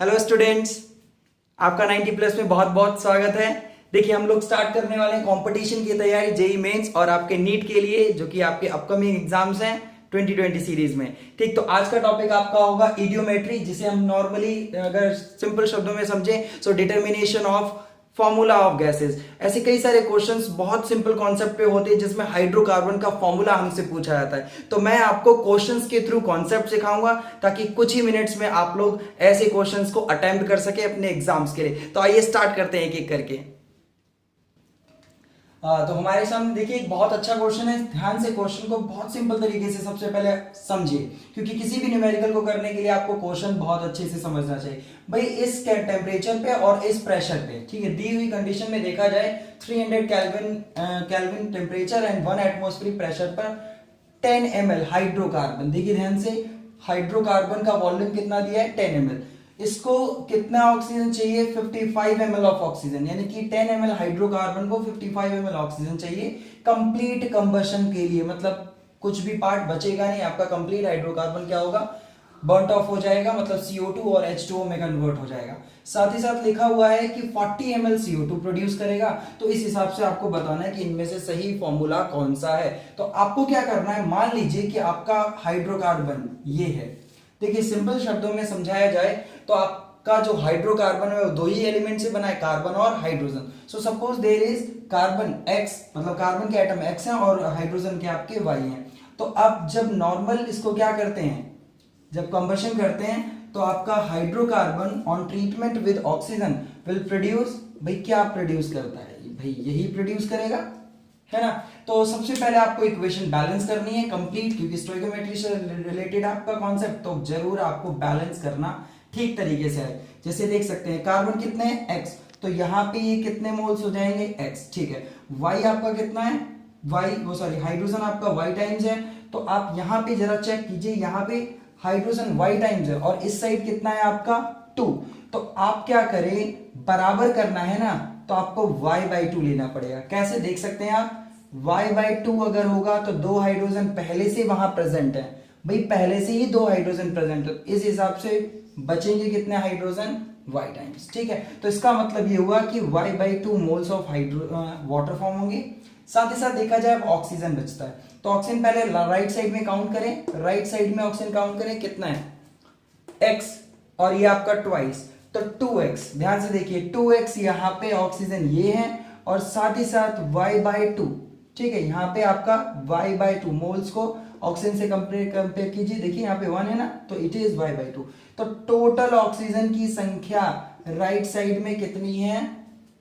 Hello students, आपका 90 plus में बहुत बहुत स्वागत है। देखिए, हम लोग स्टार्ट करने वाले हैं कंपटीशन की तैयारी जेई मेंस और आपके नीट के लिए, जो कि आपके अपकमिंग एग्जाम्स हैं 2020 सीरीज में। ठीक, तो आज का टॉपिक आपका होगा इडियोमेट्री, जिसे हम नॉर्मली अगर सिंपल शब्दों में समझें तो determination of formula of gases. ऐसे कई सारे क्वेश्चंस बहुत सिंपल कॉन्सेप्ट पे होते हैं जिसमें हाइड्रोकार्बन का फॉर्मूला हमसे पूछा जाता है। तो मैं आपको क्वेश्चंस के थ्रू कॉन्सेप्ट सिखाऊंगा ताकि कुछ ही मिनट्स में आप लोग ऐसे क्वेश्चंस को अटेम्प्ट कर सके अपने एग्जाम्स के लिए। तो आइए स्टार्ट करते हैं एक एक करके। तो हमारे सामने देखिए एक बहुत अच्छा क्वेश्चन है। ध्यान से क्वेश्चन को बहुत सिंपल तरीके से सबसे पहले समझिए, क्योंकि किसी भी न्यूमेरिकल को करने के लिए आपको क्वेश्चन बहुत अच्छे से समझना चाहिए। भाई, इस टेम्परेचर पे और इस प्रेशर पे, ठीक है, दी हुई कंडीशन में देखा जाए 300 kelvin temperature and 1 atmospheric pressure पर 10 ml हाइड्रोकार्बन। देखिए ध्यान से, हाइड्रोकार्बन का वॉल्यूम कितना दिया है, 10 ml। इसको कितना ऑक्सीजन चाहिए, 55 ml ऑफ ऑक्सीजन, यानी कि 10 ml हाइड्रोकार्बन को 55 ml ऑक्सीजन चाहिए कंप्लीट कंबशन के लिए। मतलब कुछ भी पार्ट बचेगा नहीं, आपका कंप्लीट हाइड्रोकार्बन क्या होगा, बर्न ऑफ हो जाएगा, मतलब CO2 और H2O में कन्वर्ट हो जाएगा। साथ ही साथ लिखा हुआ है कि 40 ml CO2 प्रोड्यूस करेगा। तो इस हिसाब से आपको बताना है कि इनमें से सही फॉर्मूला कौन सा है। तो आपको क्या करना है, मान लीजिए कि आपका हाइड्रोकार्बन ये है। देखिए, सिंपल शब्दों में समझाया जाए तो आपका जो हाइड्रोकार्बन है वो दो ही एलिमेंट से बना है, कार्बन और hydrogen. So suppose there is carbon X, मतलब कार्बन के एटम X हैं और हाइड्रोजन के आपके Y हैं। तो अब जब नॉर्मल इसको क्या करते हैं, जब कंबशन करते हैं तो आपका hydrocarbon on treatment with oxygen will produce, भाई क्या प्रोड्यूस करता है, भाई यही प्रोड्यूस करेगा, है ना। तो सबसे पहले आपको इक्वेशन बैलेंस करनी है कंप्लीट, क्योंकि स्टोइकोमेट्री से रिलेटेड आपका कॉन्सेप्ट, तो जरूर आपको बैलेंस करना ठीक तरीके से है। जैसे देख सकते हैं कार्बन कितने हैं, X, तो यहाँ पे ये कितने मोल्स हो जाएंगे, X, ठीक है। Y आपका कितना है, हाइड्रोजन आपका Y टाइम्स है। तो आप यहाँ पे जरा चेक कीजिए, यहाँ पे हाइड्रोजन Y टाइम्स है और इस साइड कितना है आपका 2। तो आप क्या करें, बराबर करना है ना, तो आपको y/2 लेना पड़ेगा। कैसे देख सकते हैं आप, y/2 अगर होगा तो दो हाइड्रोजन पहले से वहां प्रेजेंट है, भाई पहले से ही दो हाइड्रोजन प्रेजेंट है, इस हिसाब से बचेंगे कितने हाइड्रोजन, y टाइम्स, ठीक है। तो इसका मतलब ये हुआ कि y/2 moles of water form होंगे। साथ ही साथ देखा जाए अब ऑक्सीजन बचता है, तो ऑक्सीजन पहले राइट साइड में काउंट करें, राइट साइड में ऑक्सीजन काउंट करें, कितना है x और ये आपका ट्वाइस, तो 2x। ध्यान से देखिए 2x, यहाँ पे ऑक्सीजन ये है और साथ ही साथ y/2, ठीक है। यहाँ पे आपका y/2 मोल्स को ऑक्सीजन से कंपेयर कीजिए, देखिए यहाँ पे 1 है ना, तो इट इज y/2। तो टोटल ऑक्सीजन की संख्या राइट साइड में कितनी है,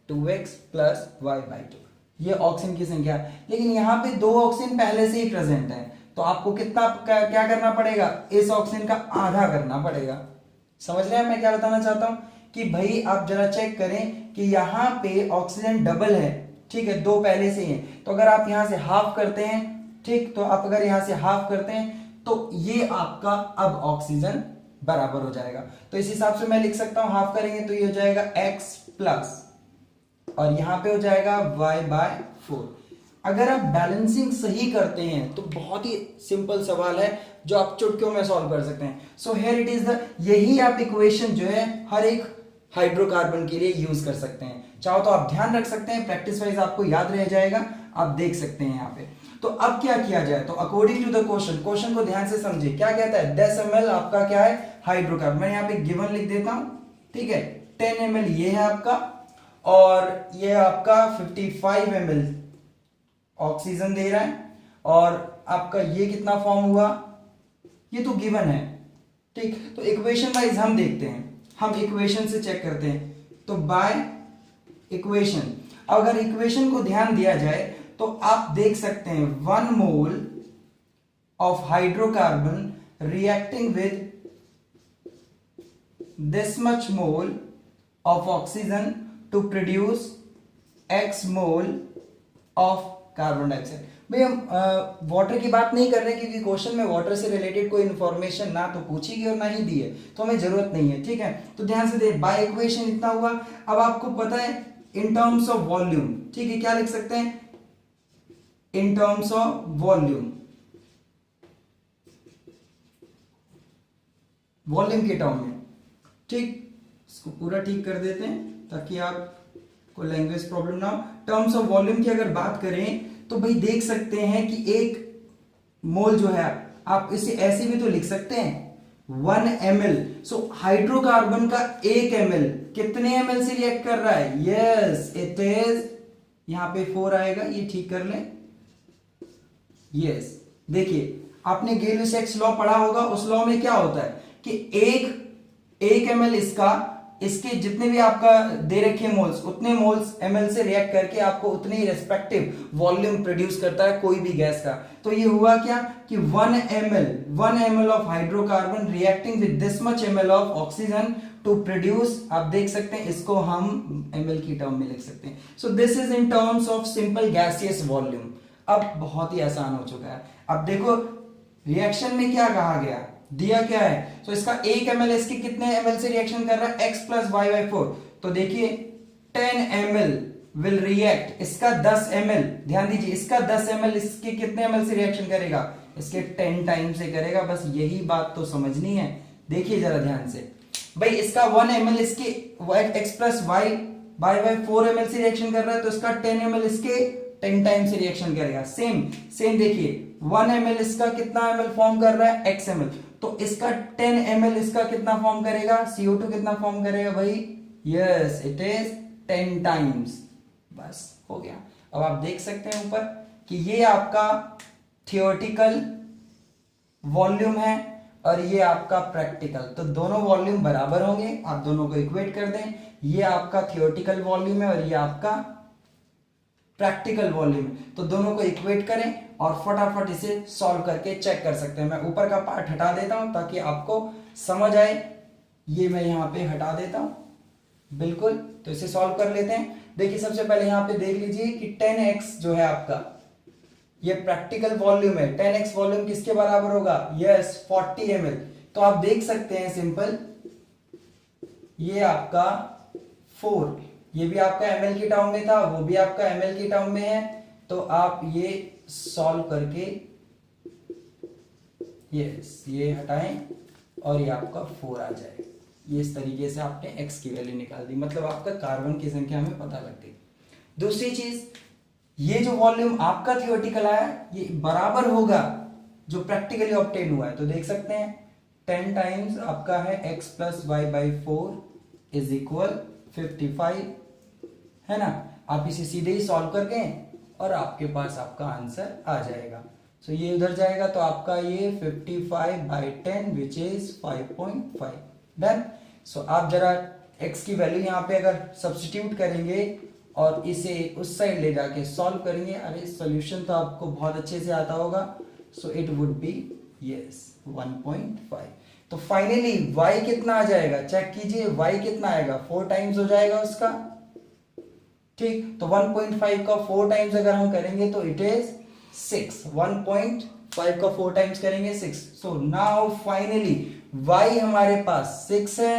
2x प्लस y/2, ये ऑक्सीजन की संख्या। लेकिन यहाँ पे दो ऑक्सीजन पहले से ही प्रेजेंट है, तो आपको कितना क्या करना पड़ेगा, इस ऑक्सीजन का आधा करना पड़ेगा। समझ रहे हैं मैं क्या बताना चाहता हूं, कि भाई आप जरा चेक करें कि यहाँ पे ऑक्सीजन डबल है, ठीक है, दो पहले से ही है। तो अगर आप यहां से हाफ करते हैं, ठीक, तो आप अगर यहां से हाफ करते हैं तो ये आपका अब ऑक्सीजन बराबर हो जाएगा। तो इस हिसाब से मैं लिख सकता हूं, हाफ करेंगे तो ये हो जाएगा x प्लस, और यहां पे हो जाएगा y/4। अगर आप बैलेंसिंग सही करते हैं तो बहुत ही सिंपल सवाल है जो आप चुटकियों में सॉल्व कर सकते हैं। So here it is the, यही आप इक्वेशन जो है हर एक हाइड्रोकार्बन के लिए यूज कर सकते हैं। चाहो तो आप ध्यान रख सकते हैं, प्रैक्टिस वाइज आपको याद रह जाएगा, आप देख सकते हैं यहाँ पे। तो अब क्या किया जाए, तो अकॉर्डिंग टू द क्वेश्चन को ध्यान से समझिए। क्या कहता है, 10 ml आपका क्या है, हाइड्रोकार्बन। मैं यहाँ पे गिवन लिख देता हूं, ठीक है। 10 ml ये है आपका, और ये आपका 55 ml ऑक्सीजन दे रहा है, और आपका ये कितना फॉर्म हुआ, ये तो गिवन है, ठीक। तो इक्वेशन वाइज हम देखते हैं, हम इक्वेशन से चेक करते हैं। तो बाय इक्वेशन, अगर इक्वेशन को ध्यान दिया जाए तो आप देख सकते हैं 1 mole of hydrocarbon reacting with this much mole of oxygen to produce x mole of carbon dioxide. भाई हम वाटर की बात नहीं कर रहे, क्योंकि क्वेश्चन में वाटर से रिलेटेड कोई इंफॉर्मेशन ना तो पूछी गई और ना ही दी है, तो हमें जरूरत नहीं है, ठीक है। तो ध्यान से देख, बाय इक्वेशन इतना हुआ। अब आपको पता है इन टर्म्स ऑफ वॉल्यूम, ठीक है, क्या लिख सकते हैं, in terms of volume, volume के टर्म में, ठीक। इसको पूरा ठीक कर देते हैं ताकि आपको लैंग्वेज प्रॉब्लम ना हो। टर्म्स ऑफ वॉल्यूम की अगर बात करें तो भाई देख सकते हैं कि 1 मोल जो है आप इसे ऐसे भी तो लिख सकते हैं 1 ml। सो हाइड्रोकार्बन का 1 ml कितने ml से रिएक्ट कर रहा है? यस इट इज, यहां पे 4 आएगा, ये ठीक कर लें। यस देखिए आपने गेल-लेसाक्स लॉ पढ़ा होगा, उस लॉ में क्या होता है कि एक ml इसके जितने भी आपका दे रखे मोल्स उतने मोल्स ml से रिएक्ट करके आपको उतने ही रेस्पेक्टिव वॉल्यूम प्रोड्यूस करता है कोई भी गैस का। तो ये हुआ क्या कि 1 ml of hydrocarbon reacting with this much ml of oxygen to produce, आप देख सकते हैं इसको हम ml की टर्म में लिख सकते हैं। So this is in terms of simple gaseous volume. अब बहुत ही आसान हो चुका है। अब देखो रिएक्शन में क्या कहा गया, दिया क्या है, तो इसका 1 ml इसके कितने ml से रिएक्शन कर रहा है? x plus y by 4। तो देखिए 10 ml विल रिएक्ट, इसका 10 ml, ध्यान दीजिए इसका 10 ml इसके कितने ml से रिएक्शन करेगा? इसके 10 टाइम से करेगा। बस यही बात तो समझनी है। देखिए जरा ध्यान से भाई, इसका 1 ml इसके x plus y by 4 ml से रिएक्शन कर रहा है, तो इसका 10 ml इसके 10 टाइम से रिएक्शन करेगा। सेम देखिए 1 ml इसका कितना ml फॉर्म कर रहा है? x ml, तो इसका 10 ml इसका कितना फॉर्म करेगा? CO2 कितना फॉर्म करेगा भाई? Yes it is 10 times. बस हो गया। अब आप देख सकते हैं ऊपर कि ये आपका थियोरेटिकल वॉल्यूम है और ये आपका प्रैक्टिकल, तो दोनों वॉल्यूम बराबर होंगे, आप दोनों को इक्वेट कर दें। ये आपका थियोरेटिकल वॉल्यूम है और ये आपका प्रैक्टिकल वॉल्यूम, तो दोनों को इक्वेट करें और फटाफट इसे सॉल्व करके चेक कर सकते हैं। मैं ऊपर का पार्ट हटा देता हूं ताकि आपको समझ आए। ये मैं यहां पे हटा देता हूं बिल्कुल, तो इसे सॉल्व कर लेते हैं। देखिए सबसे पहले यहां पे देख लीजिए कि 10x जो है आपका ये प्रैक्टिकल वॉल्यूम है। 10x वॉल्यूम किसके बराबर होगा? Yes 40 ml। तो आप देख सकते हैं सिंपल, ये आपका 4, ये भी आपका ml की टर्म में था, वो भी आपका ml की टर्म में है। तो आप ये सॉल्व करके ये हटाएं और ये आपका 4 आ जाएगा। ये इस तरीके से आपने x की वैल्यू निकाल दी, मतलब आपका कार्बन की संख्या हमें पता लग गई। दूसरी चीज, ये जो वॉल्यूम आपका थियोरेटिकल आया ये बराबर होगा जो प्रैक्टिकली ऑब्टेन हुआ है। तो देख सकते हैं 10 टाइम्स आपका है x plus y by 4 is equal 55, है ना। आप इसे सीधे ही सॉल्व करके और आपके पास आपका आंसर आ जाएगा। सो ये उधर जाएगा तो आपका ये 55 बाई 10 विच इज 5.5 डन। सो आप जरा x की वैल्यू यहाँ पे अगर सब्स्टिट्यूट करेंगे और इसे उस साइड ले जाके सॉल्व करेंगे, अरे सॉल्यूशन तो आपको बहुत अच्छे से आता होगा। So it would be yes 1.5। तो फाइनली y कितना आ जाएगा, चेक कीजिए y कितना आएगा, 4 टाइम्स हो जाएगा उसका, ठीक। तो 1.5 का 4 टाइम्स अगर हम करेंगे तो इट इज 6। 1.5 का 4 टाइम्स करेंगे 6। सो नाउ फाइनली y हमारे पास 6 है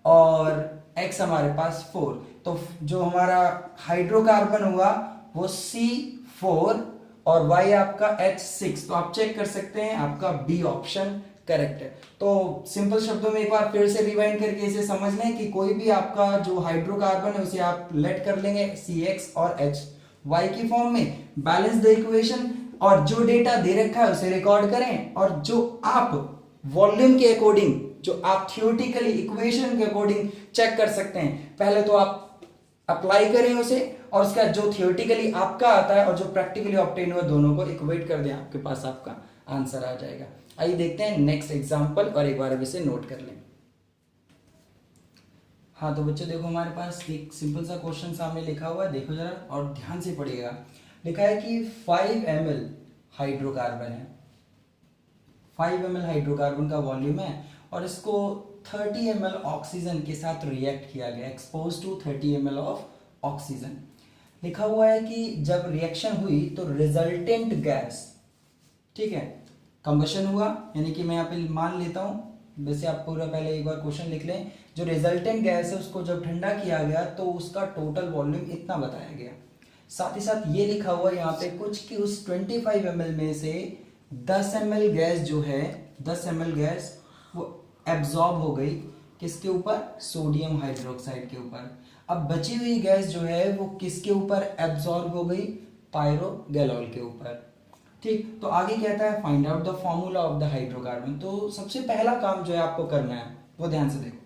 और x हमारे पास 4। तो जो हमारा हाइड्रोकार्बन हुआ वो C4 और y आपका H6। तो आप चेक कर सकते हैं आपका B ऑप्शन करेक्ट है। तो सिंपल शब्दों में एक बार फिर से रिवाइंड करके इसे समझ लें कि कोई भी आपका जो हाइड्रोकार्बन है उसे आप लेट कर लेंगे CX और H y की फॉर्म में, बैलेंस द इक्वेशन और जो डेटा दे रखा है उसे रिकॉर्ड करें और जो आप वॉल्यूम के अकॉर्डिंग, जो आप थियोरेटिकली इक्वेशन के अकॉर्डिंग चेक कर सकते हैं, पहले तो आप अप्लाई करें उसे और उसका जो थियोरेटिकली आपका आता है और जो प्रैक्टिकली ऑब्टेन हुआ दोनों को इक्वेट कर दें, आपके पास आपका आंसर आ जाएगा। आइए देखते हैं नेक्स्ट एग्जांपल और एक बार अब इसे नोट कर लें। हाँ तो बच्चों देखो हमारे पास एक सिंपल सा क्वेश्चन सामने लिखा हुआ है, देखो जरा और ध्यान से पढ़िएगा। लिखा है कि 5 ml हाइड्रोकार्बन है, 5 ml हाइड्रोकार्बन का वॉल्यूम है और इसको 30 ml ऑक्सीजन के साथ रिएक्ट किया गया, expose to 30 ml of oxygen. लिखा हुआ है कि जब रिएक्शन हुई तो रिजल्टेंट गैस, ठीक है, कंबशन हुआ, यानी कि मैं यहाँ पे मान लेता हूँ, वैसे आप पूरा पहले एक बार क्वेश्चन लिख लें। जो रिजल्टेंट गैस है उसको जब ठंडा किया गया तो उसका टोटल वॉल्यूम इतना बताया गया। साथ ही साथ ये लिखा हुआ यहाँ पे कुछ कि उस 25 ml में से 10 ml गैस जो है, 10 ml गैस वो एब्जॉर्ब हो गई किसके ऊपर, सोडियम हाइड्रोक्साइड के ऊपर। अब बची हुई गैस जो है वो किसके ऊपर एब्जॉर्ब हो गई, पायरोगैलॉल के ऊपर। ठीक, तो आगे कहता है find out the formula of the hydrocarbon. तो सबसे पहला काम जो है आपको करना है वो ध्यान से देखो।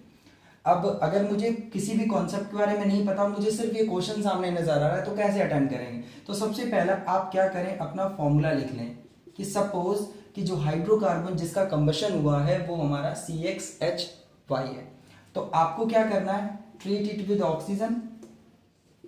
अब अगर मुझे किसी भी कॉन्सेप्ट के बारे में नहीं पता, मुझे सिर्फ ये क्वेश्चन सामने नजर आ रहा है, तो कैसे अटेंड करेंगे। तो सबसे पहला आप क्या करें, अपना फॉर्मूला लिख लें कि सपोज कि जो हाइड्रोकार्बन जिसका कंबशन हुआ है वो हमारा CXHY है। तो आपको क्या करना है, ट्रीट इट विद ऑक्सीजन।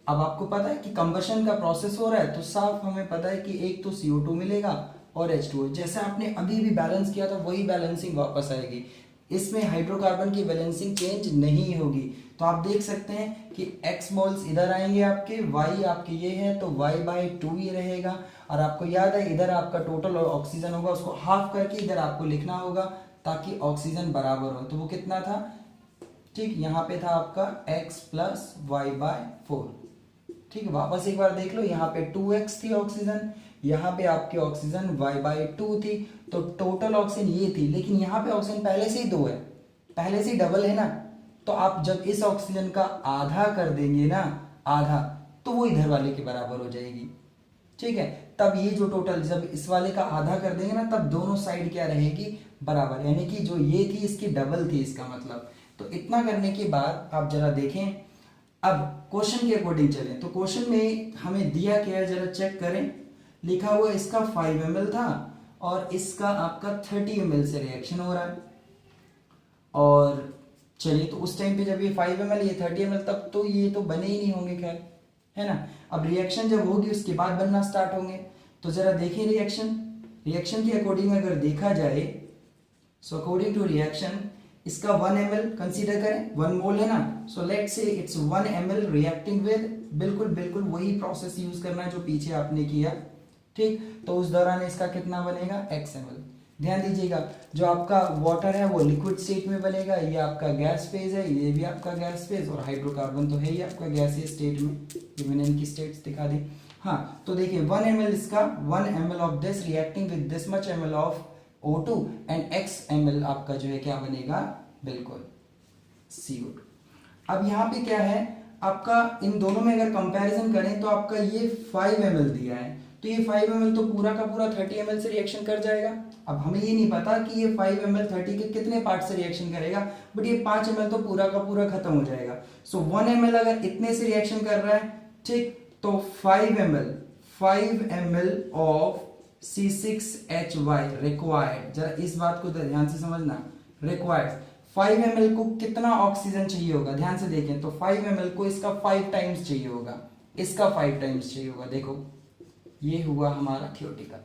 अब आपको पता है कि कंबशन का प्रोसेस हो रहा है, तो साफ हमें पता है कि एक तो CO2 मिलेगा और H2O। जैसे आपने अभी भी बैलेंस किया था वही बैलेंसिंग वापस आएगी, इसमें हाइड्रोकार्बन की बैलेंसिंग चेंज नहीं होगी। तो आप देख सकते हैं कि X मोल्स इधर आएंगे आपके, Y आपके ये है तो Y/2 ही रहेगा। और आपको याद है इधर आपका टोटल ऑक्सीजन होगा, उसको हाफ करके इधर आपको लिखना होगा ताकि ऑक्सीजन बराबर हो। तो वो कितना था, ठीक, यहाँ पे था आपका X + Y/4। ठीक है, वापस एक बार देख लो, यहाँ पे 2x थी ऑक्सीजन, यहाँ पे आपकी ऑक्सीजन Y/2 थी। तो टोटल ऑक्सीजन ये थी, लेकिन यहाँ पे ऑक्सीजन पहले से ही 2 है, पहले से ही डबल है ना। तो आप जब इस ऑक्सीजन का आधा कर देंगे ना, आधा, तो वो इधर वाले के बराबर हो जाएगी। ठीक है, तब ये जो टोटल जब इस वाले का आधा कर देंगे ना, तब दोनों साइड क्या रहेगी, बराबर, यानी कि जो ये थी इसकी डबल थी इसका मतलब। तो इतना करने के बाद आप जरा देखें, अब क्वेश्चन के अकॉर्डिंग चलें। तो क्वेश्चन में हमें दिया क्या है, जरा चेक करें। लिखा हुआ इसका 5 ml था और इसका आपका 30 ml से रिएक्शन हो रहा है। और चलिए, तो उस टाइम पे जब ये 5 ml ये 30 ml, तब तो ये तो बने ही नहीं होंगे, खैर, है ना। अब रिएक्शन जब होगी उसके बाद बनना स्टार्ट होंगे। तो जरा देखिए रिएक्शन के अकॉर्डिंग अगर देखा जाए, सो अकॉर्डिंग टू रिएक्शन इसका 1 ml कंसीडर करें, 1 मोल है ना। So let's say it's 1 ml reacting with, बिल्कुल वही प्रोसेस यूज करना है जो पीछे आपने किया। ठीक, तो उस दौरान इसका कितना बनेगा, x ml। ध्यान दीजिएगा, जो आपका वाटर है वो लिक्विड स्टेट में बनेगा, ये आपका गैस फेज है, ये भी आपका गैस फेज, और हाइड्रोकार्बन तो है ही आपका गैसीय स्टेट में। ये मैंने इनकी स्टेट्स दिखा दी। हाँ, तो देखिए 1 ml इसका, 1 ml of this reacting with this much ml of O2 and x ml आपका जो है क्या बनेगा, बिल्कुल CO2। अब यहाँ पे क्या है आपका, इन दोनों में अगर कंपैरिजन करें तो आपका ये 5 ml दिया है, तो ये 5 ml तो पूरा का पूरा 30 ml से रिएक्शन कर जाएगा। अब हमें ये नहीं पता कि ये 5 ml 30 के कितने पार्ट से रिएक्शन करेगा, बट ये 5 ml तो पूरा का पूरा खत्म हो जाएगा। सो 1 ml अगर इतने से रिएक्शन कर रहा है, ठीक, तो 5 ml ऑफ C6H5 रिक्वायर्ड, जरा इस बात को ध्यान से समझना, रिक्वायर्ड 5 ml को कितना ऑक्सीजन चाहिए होगा, ध्यान से देखें। तो 5 ml को इसका 5 टाइम्स चाहिए होगा, इसका 5 टाइम्स चाहिए होगा। देखो ये हुआ हमारा थियोटिकल,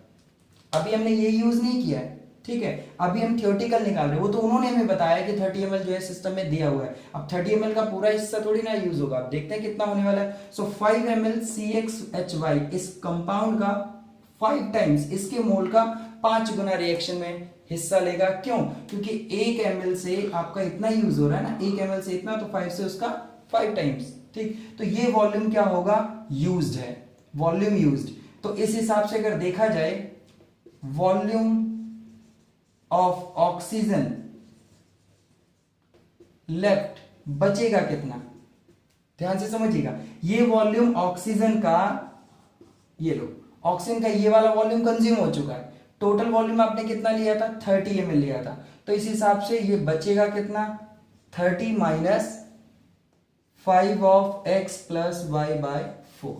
अभी हमने ये यूज नहीं किया है, ठीक है, अभी हम थियोटिकल निकाल रहे हैं। वो तो उन्होंने हमें बताया कि 30 ml जो है सिस्टम में दिया हुआ है। अब 30 ml का पूरा हिस्सा थोड़ी ना यूज होगा, अब देखते हैं कितना होने वाला है। सो 5 ml CXHY इस कंपाउंड का 5 टाइम्स, इसके मोल का 5 गुना रिएक्शन में हिस्सा लेगा। क्यों, क्योंकि 1 ml से आपका इतना यूज हो रहा है ना, 1 ml से इतना, तो 5 से उसका 5 टाइम्स। ठीक, तो ये वॉल्यूम क्या होगा, यूज्ड है, वॉल्यूम यूज्ड। तो इस हिसाब से अगर देखा जाए, वॉल्यूम ऑफ ऑक्सीजन लेफ्ट बचेगा कितना, ध्यान से समझिएगा। ये वॉल्यूम ऑक्सीजन का, ये लो ऑक्सीजन का ये वाला वॉल्यूम कंज्यूम हो चुका है। टोटल वॉल्यूम आपने कितना लिया था, 30 ml लिया था। तो इस हिसाब से ये बचेगा कितना, 30 minus 5 of x plus y/4।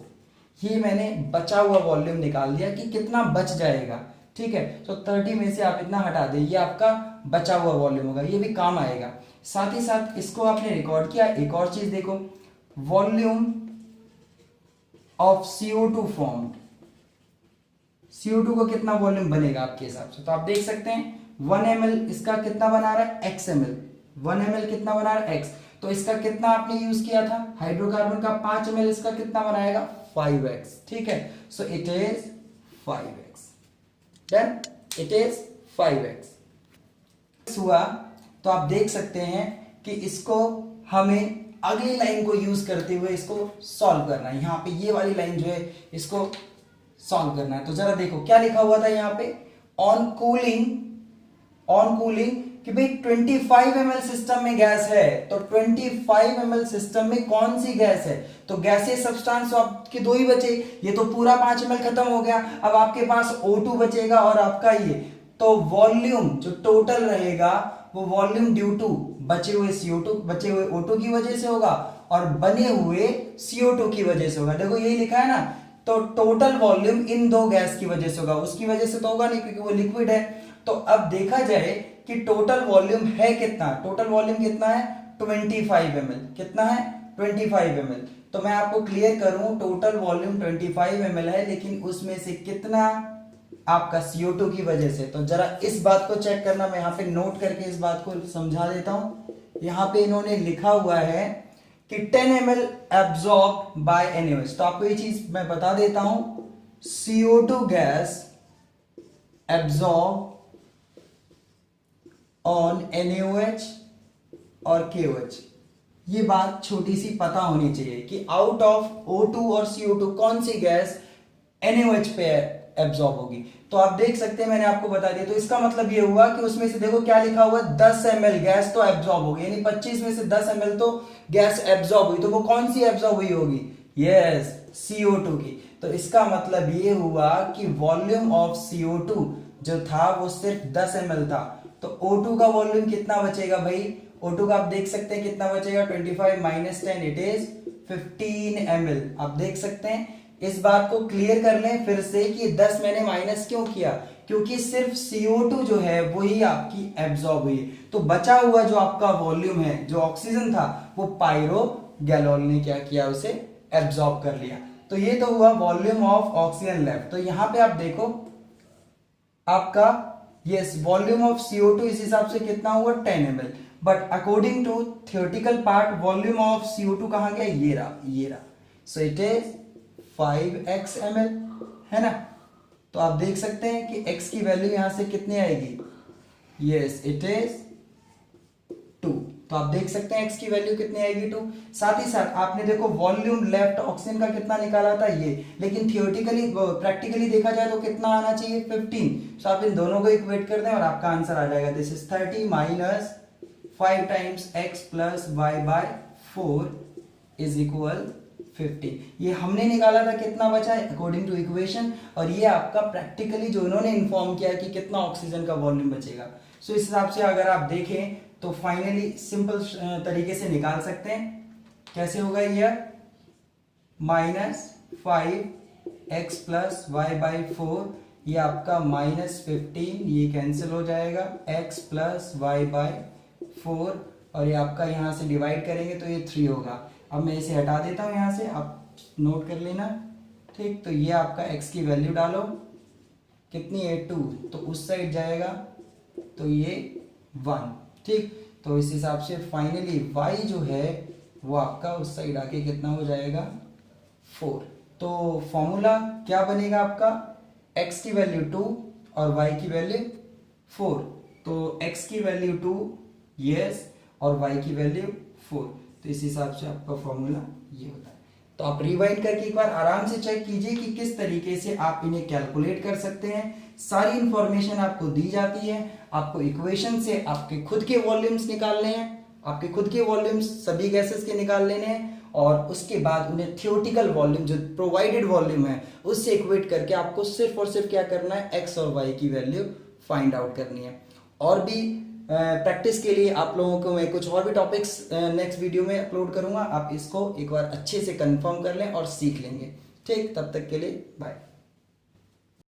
ये मैंने बचा हुआ वॉल्यूम निकाल दिया कि कितना बच जाएगा। ठीक है, तो 30 में से आप इतना हटा दें, ये आपका बचा हुआ वॉल्यूम होगा, ये भी काम आएगा। साथ ही साथ इसको आपने रिकॉर्ड किया। एक और चीज देखो, volume of CO2 formed, CO2 को कितना वॉल्यूम बनेगा आपके हिसाब से, तो आप देख सकते हैं 1 ml इसका कितना बना रहा है, x ml, 1 ml कितना बना रहा है, x। तो इसका कितना आपने यूज किया था, हाइड्रोकार्बन का 5 ml, इसका कितना बनाएगा, 5x। ठीक है, so it is 5x, done, it is 5x हुआ। तो आप देख सकते हैं कि इसको हमें अगली लाइन को यूज करते हुए इसको सॉल्व करना है। यहां पे ये वाली लाइन जो है इसको सॉल्व करना है। तो जरा देखो क्या लिखा हुआ था यहाँ पे, ऑन कूलिंग कि भाई 25 ml सिस्टम में गैस है, तो 25 ml सिस्टम में कौन सी गैस है, तो गैसीय सब्सटेंस तो आपके दो ही बचे, ये तो पूरा 5 ml खत्म हो गया, अब आपके पास O2 बचेगा और आपका ये, तो वॉल्यूम जो टोटल रहेगा वो वॉल्यूम ड्यू टू बचे हुए CO2 बचे हुए O2 की वजह से होगा और बने हुए CO2 की वजह से होगा। देखो यही लिखा है ना, तो टोटल वॉल्यूम इन दो गैस की वजह से होगा, उसकी वजह से तो होगा नहीं क्योंकि वो लिक्विड है। तो अब देखा जाए कि टोटल वॉल्यूम है कितना, टोटल वॉल्यूम कितना है 25 ml, कितना है 25 ml। तो मैं आपको क्लियर करूं, टोटल वॉल्यूम 25 ml है, लेकिन उसमें से कितना आपका CO2 की वजह से। तो जरा इस बात को चेक करना, मैं यहाँ पे नोट करके इस बात को समझा देता हूं। यहाँ पे इन्होंने लिखा हुआ है कि 10 ml एब्जॉर्ब बाय NaOH। तो आपको ये चीज मैं बता देता हूं, CO2 gas absorb on NaOH और KOH। ये बात छोटी सी पता होनी चाहिए कि आउट ऑफ O2 और CO2 कौन सी गैस NaOH पे एब्जॉर्ब होगी। तो आप देख सकते हैं मैंने आपको बता दिया, तो इसका मतलब ये हुआ कि उसमें से देखो क्या लिखा हुआ है 10 ml गैस तो एब्जॉर्ब होगी, यानी 25 में से 10 ml तो गैस एब्जॉर्ब हुई, तो वो कौन सी एब्जॉर्ब हुई होगी, यस CO2 की। तो इसका मतलब ये हुआ कि वॉल्यूम ऑफ CO2 जो था वो सिर्फ 10 ml था। तो O2 का वॉल्यूम कितना बचेगा भाई, O2 का आप देख सकते हैं कितना बचेगा, 25 माइनस 10 इट इज 15 ml। आप देख सकते हैं, इस बात को क्लियर कर लें फिर से कि 10 मैंने माइनस क्यों किया, क्योंकि सिर्फ CO2 जो है वही आपकी एब्जॉर्ब हुई है। तो बचा हुआ जो आपका वॉल्यूम है, जो ऑक्सीजन था, वो पायरो गैलोल ने क्या किया, उसे एब्जॉर्ब कर लिया। तो ये तो हुआ वॉल्यूम ऑफ ऑक्सीजन लेफ्ट। तो यहां पे आप देखो आपका यस वॉल्यूम ऑफ CO2 इस हिसाब से कितना हुआ 10 ml, but according to theoretical part volume of CO2 कहां गया, ये रहा। So it is 5x ml, है ना। तो आप देख सकते हैं कि x की वैल्यू यहां से कितनी आएगी, यस इट इज 2। तो आप देख सकते हैं x की वैल्यू कितनी आएगी 2। साथ ही साथ आपने देखो वॉल्यूम लेफ्ट ऑक्सीजन का कितना निकाला था ये, लेकिन थियोरेटिकली प्रैक्टिकली देखा जाए तो कितना आना चाहिए 15। तो आप इन दोनों को इक्वेट कर दें और आपका आंसर आ जाएगा, this is 30 minus 5 times x plus y by 4 is equal 50। ये हमने निकाला था कितना बचा है अकॉर्डिंग टू इक्वेशन, और ये आपका प्रैक्टिकली जो इन्होंने इन्फॉर्म किया कि कितना ऑक्सीजन का वॉल्यूम बचेगा। सो इस हिसाब से अगर आप देखें तो फाइनली सिंपल तरीके से निकाल सकते हैं। कैसे होगा ये, minus 5x plus y by 4, ये आपका माइनस 15, ये कैंसिल हो जाएगा, x प्लस वाई बाई 4, और ये आपका यहां से डिवाइड करेंगे तो ये 3 होगा। अब मैं इसे हटा देता हूं यहां से, आप नोट कर लेना, ठीक। तो ये आपका x की वैल्यू डालो, कितनी है 2, तो उस साइड जाएगा तो ये 1, ठीक। तो इस हिसाब से फाइनली y जो है वो आपका उस साइड आके कितना हो जाएगा 4। तो फॉर्मूला क्या बनेगा आपका, x की वैल्यू 2 और y की वैल्यू 4। तो x की वैल्यू 2 यस और y की वैल्यू 4। तो इस हिसाब से आपका फॉर्मूला ये होता है। तो आप रिवाइंड करके एक बार आराम से चेक कीजिए कि किस तरीके से आप इन्हें कैलकुलेट कर सकते हैं। सारी इंफॉर्मेशन आपको दी जाती है, आपको इक्वेशन से आपके खुद के वॉल्यूम्स निकालने हैं, आपके खुद के वॉल्यूम्स सभी गैसेस के निकाल लेने हैं, और उसके बाद उन्हें थियोरेटिकल वॉल्यूम जो प्रोवाइडेड वॉल्यूम है उससे इक्वेट करके आपको सिर्फ और सिर्फ क्या करना है, एक्स और वाई की वैल्यू फाइंड आउट करनी है। और भी प्रैक्टिस के लिए आप लोगों को मैं कुछ और भी टॉपिक्स नेक्स्ट वीडियो में अपलोड करूंगा, आप इसको एक बार अच्छे से कंफर्म कर लें और सीख लेंगे, ठीक। तब तक के लिए बाय।